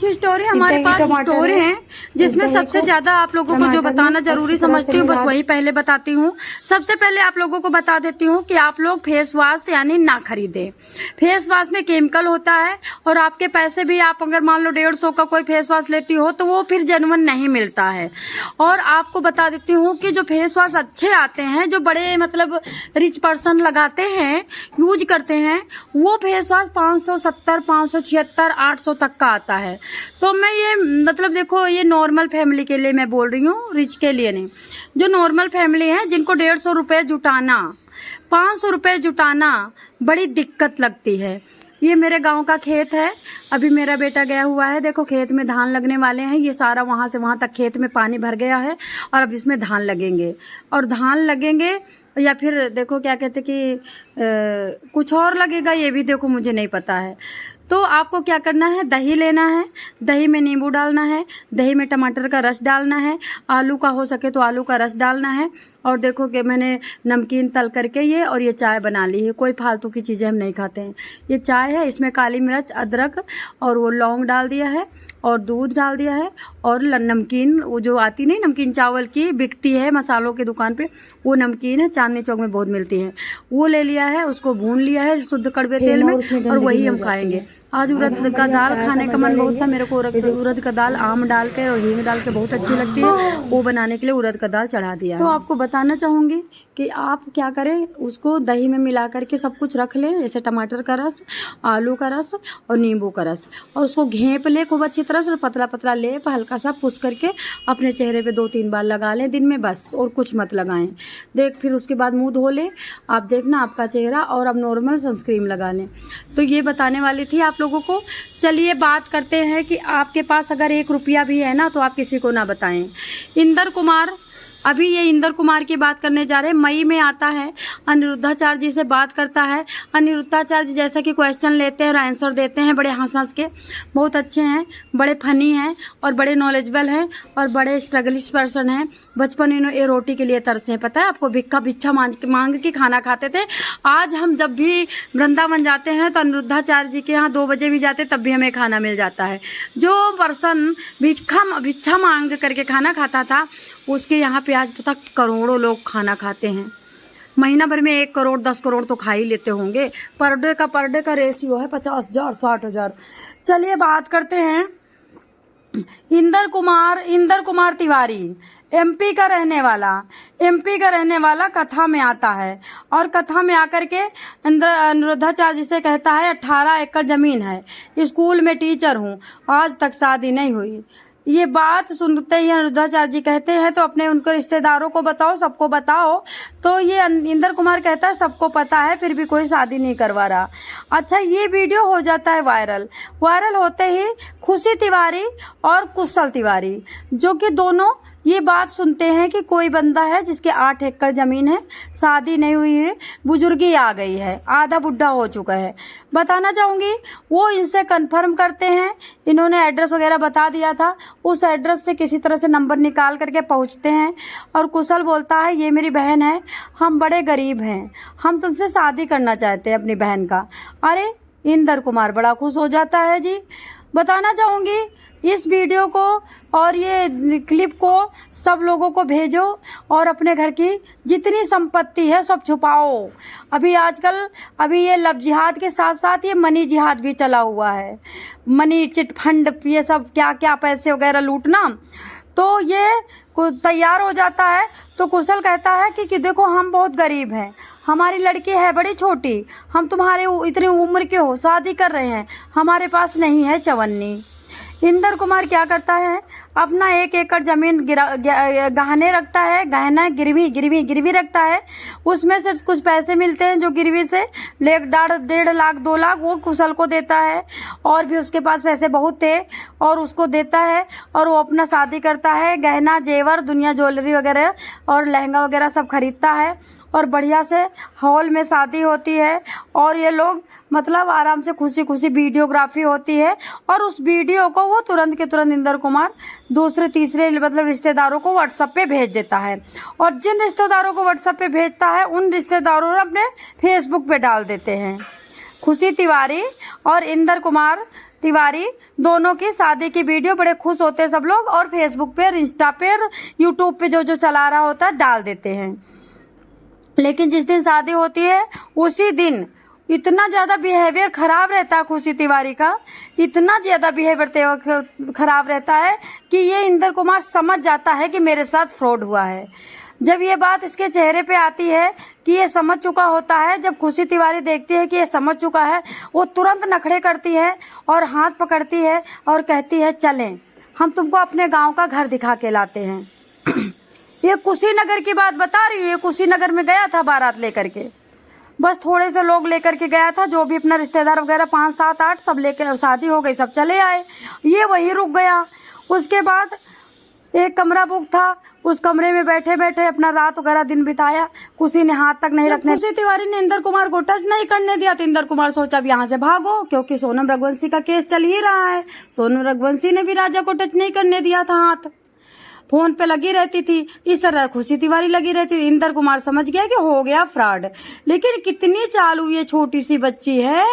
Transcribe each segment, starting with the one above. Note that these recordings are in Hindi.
कुछ स्टोरी हमारे पास स्टोरी हैं जिसमें सबसे ज्यादा आप लोगों को जो बताना जरूरी समझती हूँ बस वही पहले बताती हूँ। सबसे पहले आप लोगों को बता देती हूँ कि आप लोग फेस वॉश यानी ना खरीदें। फेस वॉश में केमिकल होता है और आपके पैसे भी, आप अगर मान लो 150 का कोई फेस वॉश लेती हो तो वो फिर जेन्युइन नहीं मिलता है। और आपको बता देती हूँ कि जो फेस वॉश अच्छे आते हैं, जो बड़े मतलब रिच पर्सन लगाते हैं, यूज करते हैं, वो फेस वॉश 570, 576, 800 तक का आता है। तो मैं ये मतलब देखो, ये नॉर्मल फैमिली के लिए मैं बोल रही हूँ, रिच के लिए नहीं। जो नॉर्मल फैमिली है जिनको 150 रुपए जुटाना, 500 रुपए जुटाना बड़ी दिक्कत लगती है। ये मेरे गांव का खेत है, अभी मेरा बेटा गया हुआ है, देखो खेत में धान लगने वाले हैं। ये सारा वहां से वहां तक खेत में पानी भर गया है और अब इसमें धान लगेंगे। और धान लगेंगे या फिर देखो क्या कहते कि कुछ और लगेगा, ये भी देखो मुझे नहीं पता है। तो आपको क्या करना है, दही लेना है, दही में नींबू डालना है, दही में टमाटर का रस डालना है, आलू का हो सके तो आलू का रस डालना है। और देखो कि मैंने नमकीन तल करके ये और ये चाय बना ली है। कोई फालतू की चीजें हम नहीं खाते हैं। ये चाय है, इसमें काली मिर्च, अदरक और वो लौंग डाल दिया है और दूध डाल दिया है और नमकीन, वो जो आती नहीं नमकीन चावल की बिकती है मसालों की दुकान पे, वो नमकीन है, चांदनी चौक में बहुत मिलती है, वो ले लिया है। उसको भून लिया है शुद्ध कड़वे तेल में और वही हम खाएंगे। आज उड़द का दाल खाने का मन बहुत था मेरे को। उड़द का दाल आम डाल के और हींग डाल के बहुत अच्छी लगती है, वो बनाने के लिए उड़द का दाल चढ़ा दिया। तो आपको बताना चाहूंगी कि आप क्या करें, उसको दही में मिला करके सब कुछ रख लें, जैसे टमाटर का रस, आलू का रस और नींबू का रस, और उसको घेप ले खूब अच्छी तरह से, पतला पतला लेप हल्का सा पुस करके अपने चेहरे पे 2-3 बार लगा लें दिन में बस, और कुछ मत लगाएं। देख फिर उसके बाद मुंह धो लें, आप देखना आपका चेहरा, और अब नॉर्मल सनस्क्रीन लगा लें। तो ये बताने वाली थी आप लोगों को। चलिए बात करते हैं कि आपके पास अगर 1 रुपया भी है ना तो आप किसी को ना बताएं। इंदर कुमार, अभी ये इंदर कुमार की बात करने जा रहे हैं। मई में आता है, अनिरुद्धाचार्य जी से बात करता है। अनिरुद्धाचार्य जी जैसा कि क्वेश्चन लेते हैं और आंसर देते हैं, बड़े हंस हंस के, बहुत अच्छे हैं, बड़े फनी हैं और बड़े नॉलेजेबल हैं और बड़े स्ट्रगलिश पर्सन हैं। बचपन इन्होंने ये रोटी के लिए तरसे हैं, पता है आपको, भिक्षा मांग के खाना खाते थे। आज हम जब भी वृंदावन जाते हैं तो अनिरुद्धाचार्य जी के यहाँ 2 बजे भी जाते तब भी हमें खाना मिल जाता है। जो पर्सन भिक्षा मांग करके खाना खाता था उसके यहाँ पे आज तक करोड़ों लोग खाना खाते हैं। महीना भर में 1 करोड़ 10 करोड़ तो खा ही लेते होंगे। पर डे का रेशियो है 50,000 60,000। चलिए बात करते हैं इंदर कुमार तिवारी, एमपी का रहने वाला कथा में आता है और कथा में आकर के अनिरुद्धाचार्य जी से कहता है 18 एकड़ जमीन है, स्कूल में टीचर हूँ, आज तक शादी नहीं हुई। ये बात सुनते ही अनिरुद्धाचार्य जी कहते हैं तो अपने उनके रिश्तेदारों को बताओ, सबको बताओ। तो ये इंदर कुमार कहता है सबको पता है फिर भी कोई शादी नहीं करवा रहा। अच्छा, ये वीडियो हो जाता है वायरल होते ही खुशी तिवारी और कुशल तिवारी, जो कि दोनों ये बात सुनते हैं कि कोई बंदा है जिसके 8 एकड़ जमीन है, शादी नहीं हुई है, बुजुर्गी आ गई है, आधा बुढ़ा हो चुका है। बताना चाहूंगी वो इनसे कंफर्म करते हैं, इन्होंने एड्रेस वगैरह बता दिया था, उस एड्रेस से किसी तरह से नंबर निकाल करके पहुंचते हैं। और कुशल बोलता है ये मेरी बहन है, हम बड़े गरीब हैं, हम तुमसे शादी करना चाहते हैं अपनी बहन का। अरे इंदर कुमार बड़ा खुश हो जाता है जी। बताना चाहूंगी इस वीडियो को और ये क्लिप को सब लोगों को भेजो और अपने घर की जितनी संपत्ति है सब छुपाओ। अभी ये लव जिहाद के साथ साथ ये मनी जिहाद भी चला हुआ है, मनी चिट फंड, ये सब क्या क्या पैसे वगैरह लूटना। तो ये तैयार हो जाता है तो कुशल कहता है कि देखो हम बहुत गरीब हैं, हमारी लड़की है बड़ी छोटी, हम तुम्हारे इतनी उम्र के हो शादी कर रहे हैं, हमारे पास नहीं है चवन्नी। इंदर कुमार क्या करता है, अपना 1 एकड़ जमीन गहने रखता है, गहना गिरवी रखता है। उसमें से कुछ पैसे मिलते हैं जो गिरवी से 1.5 लाख 2 लाख वो कुशल को देता है, और भी उसके पास पैसे बहुत थे और उसको देता है और वो अपना शादी करता है। गहना जेवर दुनिया ज्वेलरी वगैरह और लहंगा वगैरह सब खरीदता है और बढ़िया से हॉल में शादी होती है। और ये लोग मतलब आराम से खुशी खुशी वीडियोग्राफी होती है और उस वीडियो को वो तुरंत के तुरंत इंदर कुमार दूसरे तीसरे मतलब रिश्तेदारों को व्हाट्सएप पे भेज देता है। और जिन रिश्तेदारों को व्हाट्सएप पे भेजता है उन रिश्तेदारों ने अपने फेसबुक पे डाल देते हैं। खुशी तिवारी और इंदर कुमार तिवारी दोनों की शादी की वीडियो बड़े खुश होते हैं सब लोग, और फेसबुक पे, इंस्टा पे, यूट्यूब पे जो जो चला रहा होता है डाल देते हैं। लेकिन जिस दिन शादी होती है उसी दिन इतना ज्यादा बिहेवियर खराब रहता है खुशी तिवारी का, इतना ज्यादा बिहेवियर खराब रहता है कि ये इंदर कुमार समझ जाता है कि मेरे साथ फ्रॉड हुआ है। जब ये बात इसके चेहरे पे आती है कि ये समझ चुका होता है, जब खुशी तिवारी देखती है कि ये समझ चुका है, वो तुरंत नखड़े करती है और हाथ पकड़ती है और कहती है चलें, हम तुमको अपने गांव का घर दिखा के लाते हैं। ये कुशीनगर की बात बता रही हूँ। ये कुशीनगर में गया था बारात लेकर के, बस थोड़े से लोग लेकर के गया था, जो भी अपना रिश्तेदार वगैरह 5, 7, 8 सब लेकर, शादी हो गई, सब चले आए, ये वहीं रुक गया। उसके बाद एक कमरा बुक था, उस कमरे में बैठे बैठे अपना रात वगैरह दिन बिताया। खुशी ने हाथ तक नहीं रखने, खुशी तिवारी ने इंदर कुमार को टच नहीं करने दिया, तो इंदर कुमार सोचा अब यहाँ से भागो, क्योंकि सोनम रघुवंशी का केस चल ही रहा है। सोनम रघुवंशी ने भी राजा को टच नहीं करने दिया था, हाथ फोन पे लगी रहती थी, इस तरह खुशी तिवारी लगी रहती थी। इंदर कुमार समझ गया कि हो गया फ्रॉड। लेकिन कितनी चालू ये छोटी सी बच्ची है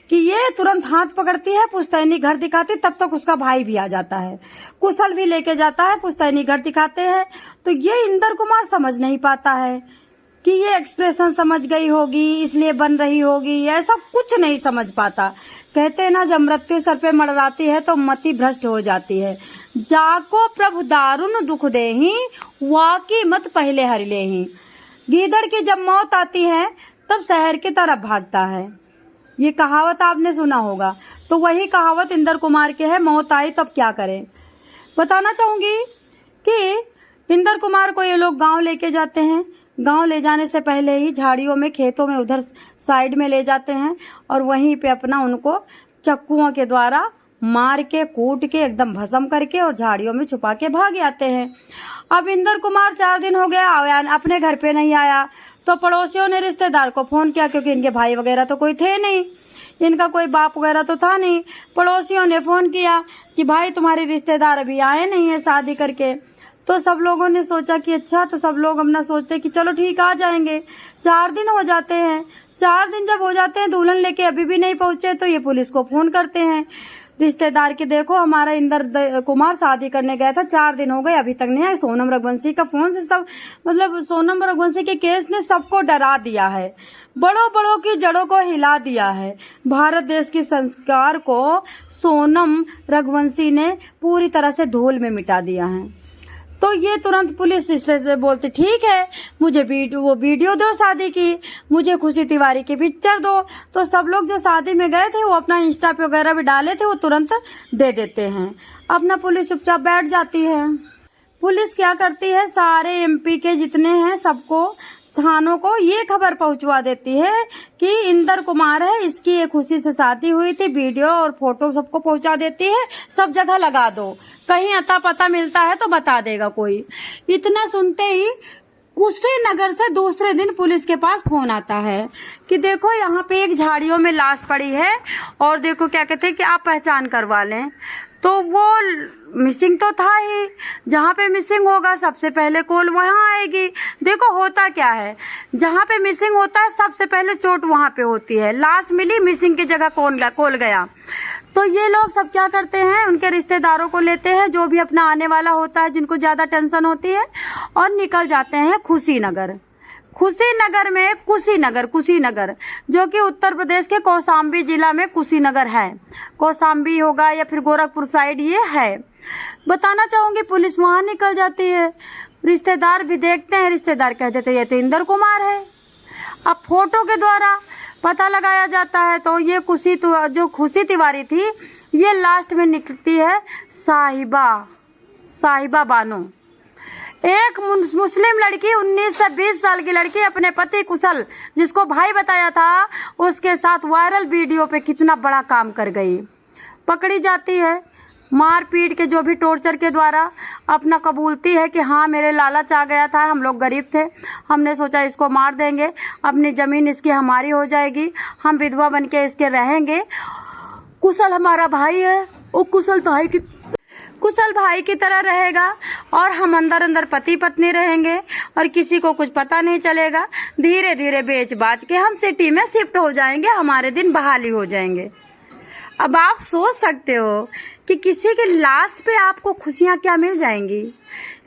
कि ये तुरंत हाथ पकड़ती है, पुश्तैनी घर दिखाती, तब तक उसका भाई भी आ जाता है, कुशल भी लेके जाता है, पुश्तैनी घर दिखाते हैं। तो ये इंदर कुमार समझ नहीं पाता है कि ये एक्सप्रेशन समझ गई होगी इसलिए बन रही होगी, ऐसा कुछ नहीं समझ पाता। कहते हैं ना, जब मृत्यु सर पे मंडराती है तो मति भ्रष्ट हो जाती है। जाको प्रभु दारुण दुख देही, वाकी मत पहले हर लेही। गीदड़ की जब मौत आती है तब शहर की तरफ भागता है, ये कहावत आपने सुना होगा। तो वही कहावत इंदर कुमार के है, मौत आई तब क्या करें। बताना चाहूंगी कि इंदर कुमार को ये लोग गांव लेके जाते हैं, गांव ले जाने से पहले ही झाड़ियों में, खेतों में उधर साइड में ले जाते हैं और वहीं पे अपना उनको चक्कुओं के द्वारा मार के, कूट के, एकदम भस्म करके और झाड़ियों में छुपा के भाग आते हैं। अब इंदर कुमार 4 दिन हो गया अपने घर पे नहीं आया, तो पड़ोसियों ने रिश्तेदार को फोन किया, क्योंकि इनके भाई वगैरह तो कोई थे नहीं, इनका कोई बाप वगैरह तो था नहीं। पड़ोसियों ने फोन किया कि भाई तुम्हारे रिश्तेदार अभी आए नहीं है शादी करके। तो सब लोगों ने सोचा कि अच्छा, तो सब लोग अपना सोचते कि चलो ठीक आ जाएंगे। 4 दिन हो जाते हैं। 4 दिन जब हो जाते हैं, दुल्हन लेके अभी भी नहीं पहुंचे, तो ये पुलिस को फोन करते हैं रिश्तेदार के, देखो हमारा इंदर कुमार शादी करने गया था, 4 दिन हो गए अभी तक नहीं आए। सोनम रघुवंशी का फोन से सब, मतलब सोनम रघुवंशी के केस ने सबको डरा दिया है, बड़ों बड़ों की जड़ों को हिला दिया है। भारत देश की संस्कार को सोनम रघुवंशी ने पूरी तरह से धूल में मिटा दिया है। तो ये तुरंत पुलिस इस पे से बोलती, ठीक है मुझे वो वीडियो दो शादी की, मुझे खुशी तिवारी की पिक्चर दो। तो सब लोग जो शादी में गए थे वो अपना इंस्टा पे वगैरह भी डाले थे, वो तुरंत दे देते हैं। अपना पुलिस चुपचाप बैठ जाती है। पुलिस क्या करती है, सारे एमपी के जितने हैं सबको, थानों को ये खबर पहुंचवा देती है कि इंदर कुमार है, इसकी एक खुशी से शादी हुई थी, वीडियो और फोटो सबको पहुंचा देती है, सब जगह लगा दो, कहीं अता पता मिलता है तो बता देगा कोई। इतना सुनते ही कुशीनगर से दूसरे दिन पुलिस के पास फोन आता है कि देखो यहाँ पे एक झाड़ियों में लाश पड़ी है, और देखो क्या कहते हैं कि आप पहचान करवा लें। तो वो मिसिंग तो था ही, जहाँ पे मिसिंग होगा सबसे पहले कॉल वहाँ आएगी। देखो होता क्या है, जहाँ पे मिसिंग होता है सबसे पहले चोट वहाँ पे होती है। लाश मिली, मिसिंग की जगह कॉल गया। तो ये लोग सब क्या करते हैं, उनके रिश्तेदारों को लेते हैं, जो भी अपना आने वाला होता है, जिनको ज्यादा टेंशन होती है, और निकल जाते हैं कुशीनगर। कुशीनगर में कुशीनगर जो कि उत्तर प्रदेश के कौशाम्बी जिला में कुशीनगर है, कौशाम्बी होगा या फिर गोरखपुर साइड ये है। बताना चाहूंगी पुलिस वहां निकल जाती है, रिश्तेदार भी देखते हैं, रिश्तेदार कहते थे ये तो इंदर कुमार है। अब फोटो के द्वारा पता लगाया जाता है, तो ये जो खुशी तिवारी थी, ये लास्ट में निकलती है साहिबा बानो, एक मुस्लिम लड़की, 19 से 20 साल की लड़की, अपने पति कुशल, जिसको भाई बताया था, उसके साथ वायरल वीडियो पे कितना बड़ा काम कर गई। पकड़ी जाती है, मार पीट के, जो भी टॉर्चर के द्वारा अपना कबूलती है कि हाँ मेरे लालच आ गया था, हम लोग गरीब थे, हमने सोचा इसको मार देंगे, अपनी जमीन इसकी हमारी हो जाएगी, हम विधवा बन के इसके रहेंगे, कुशल हमारा भाई है, वो कुशल भाई की तरह रहेगा, और हम अंदर अंदर पति पत्नी रहेंगे और किसी को कुछ पता नहीं चलेगा। धीरे धीरे बेच बाच के हम सिटी में शिफ्ट हो जाएंगे, हमारे दिन बहाली हो जाएंगे। अब आप सोच सकते हो कि किसी के लाश पे आपको खुशियां क्या मिल जाएंगी।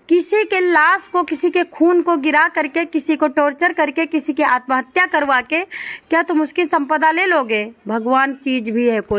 किसी के लाश को, किसी के खून को गिरा करके, किसी को टॉर्चर करके, किसी की आत्महत्या करवा के क्या तुम उसकी संपदा ले लोगे? भगवान चीज भी है कोई।